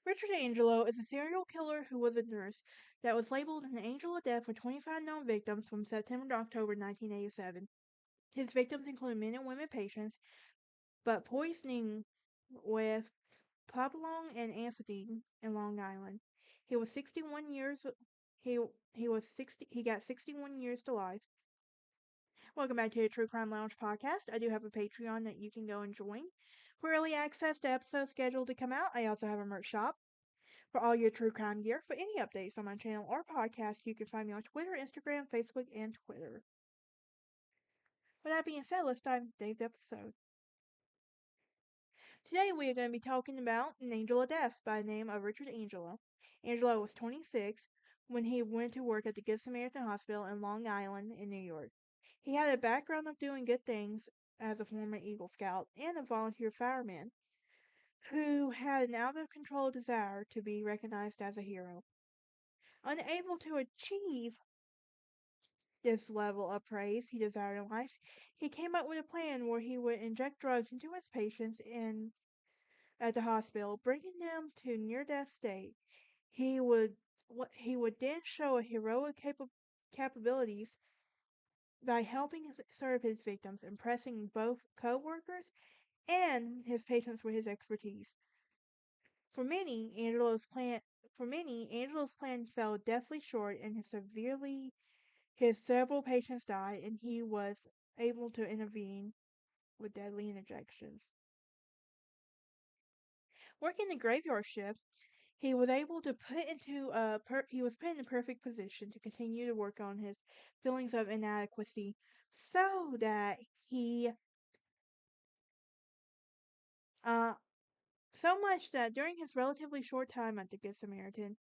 Richard Angelo is a serial killer who was a nurse that was labeled an angel of death with 25 known victims from September to October 1987. His victims include men and women patients, but poisoning with provolone and anthracis in Long Island. He was 61 years he he was 60 he got 61 years to life. Welcome back to the True Crime Lounge podcast. I do have a Patreon that you can go and join. For early access to episodes scheduled to come out, I also have a merch shop. For all your true crime gear, for any updates on my channel or podcast, you can find me on Twitter, Instagram, Facebook, and Twitter. With that being said, let's dive into today's episode. Today we are going to be talking about An Angel of Death by the name of Richard Angelo. Angelo was 26 when he went to work at the Good Samaritan Hospital in Long Island in New York. He had a background of doing good things as a former Eagle Scout and a volunteer fireman who had an out-of-control desire to be recognized as a hero. Unable to achieve this level of praise he desired in life, he came up with a plan where he would inject drugs into his patients at the hospital, bringing them to near-death state. He would he would then show a heroic capabilities by helping serve his victims, impressing both co-workers and his patients with his expertise. For many, Angelo's plan fell deathly short, and his several patients died, and he was able to intervene with deadly injections. Working the graveyard shift, he was able to he was put in a perfect position to continue to work on his feelings of inadequacy, so that he uh so much that during his relatively short time at the Good Samaritan,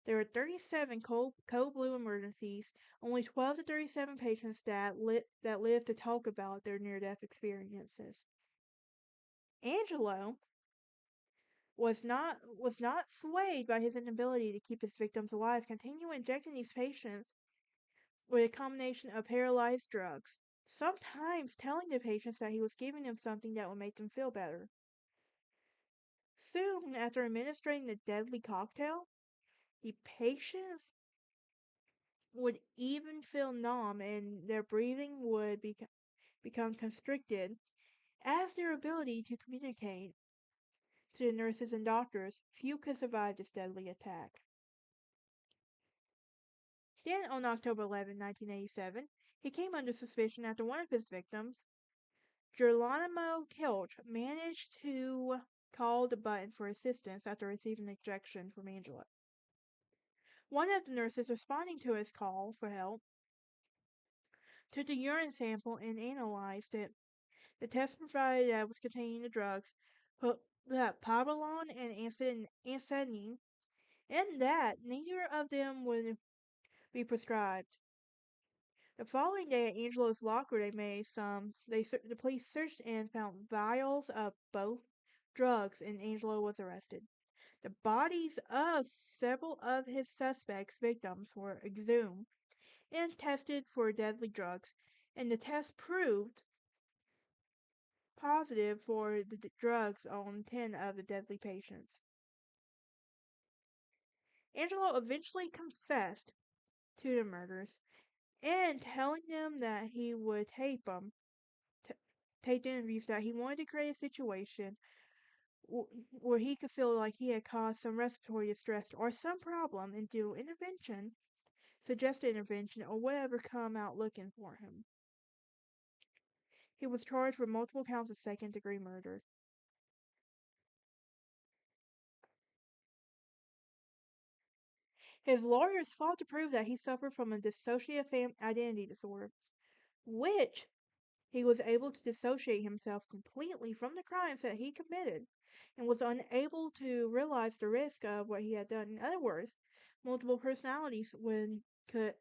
there were 37 cold blue emergencies, only 12 to 37 patients that lived to talk about their near-death experiences. Angelo was not swayed by his inability to keep his victims alive, continuing injecting these patients with a combination of paralyzed drugs, sometimes telling the patients that he was giving them something that would make them feel better. Soon after administering the deadly cocktail, the patients would even feel numb and their breathing would become constricted, as their ability to communicate to the nurses and doctors. Few could survive this deadly attack. Then, on October 11, 1987, he came under suspicion after one of his victims, Geronimo Kilch, managed to call the button for assistance after receiving an injection from Angelo. One of the nurses responding to his call for help took the urine sample and analyzed it. The test provided that it was containing the drugs, that provolone and anthracis, and that neither of them would be prescribed. The following day at Angelo's locker, the police searched and found vials of both drugs, and Angelo was arrested. The bodies of several of his suspects' victims were exhumed and tested for deadly drugs, and the test proved positive for the drugs on 10 of the deadly patients. Angelo eventually confessed to the murders and telling them that he would t- tape the interviews, that he wanted to create a situation where he could feel like he had caused some respiratory distress or some problem and do suggested intervention, or whatever come out looking for him. He was charged with multiple counts of second-degree murder. His lawyers fought to prove that he suffered from a dissociative identity disorder, which he was able to dissociate himself completely from the crimes that he committed and was unable to realize the risk of what he had done. In other words, multiple personalities could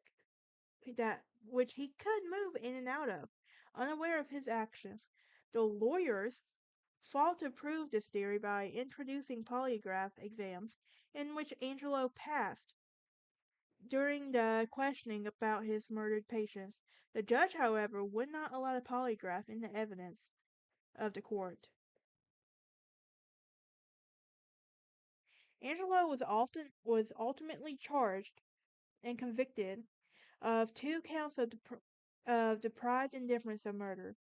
which he could move in and out of, unaware of his actions. The lawyers fought to prove this theory by introducing polygraph exams in which Angelo passed during the questioning about his murdered patients. The judge, however, would not allow the polygraph in the evidence of the court. Angelo was ultimately charged and convicted of 2 counts of deprived indifference of murder,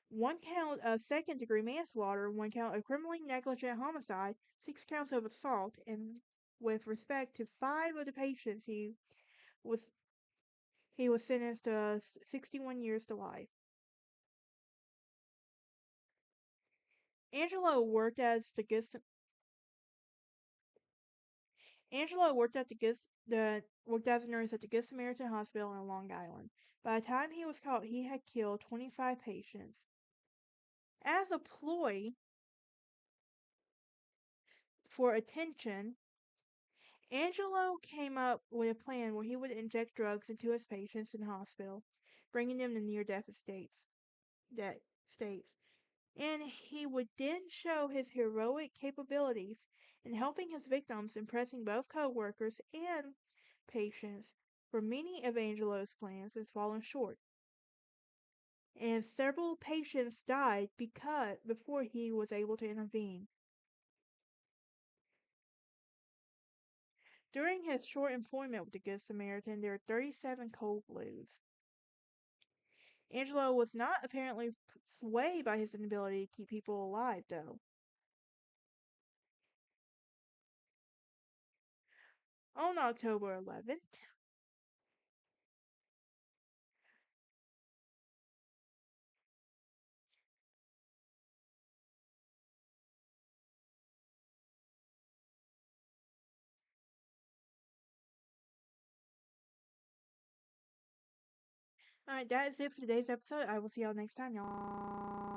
1 count of second-degree manslaughter, 1 count of criminally negligent homicide, 6 counts of assault, and with respect to 5 of the patients, was he was sentenced to 61 years to life. Angelo worked as the good Angelo worked at worked as a nurse at the Good Samaritan Hospital in Long Island. By the time he was caught, he had killed 25 patients. As a ploy for attention, Angelo came up with a plan where he would inject drugs into his patients in the hospital, bringing them to near-death states. And he would then show his heroic capabilities in helping his victims, impressing both co-workers and patients, for many of Angelo's plans has fallen short, and several patients died because before he was able to intervene. During his short employment with the Good Samaritan, there were 37 cold blues. Angelo was not apparently swayed by his inability to keep people alive, though. On October 11th, alright, that is it for today's episode. I will see y'all next time, y'all.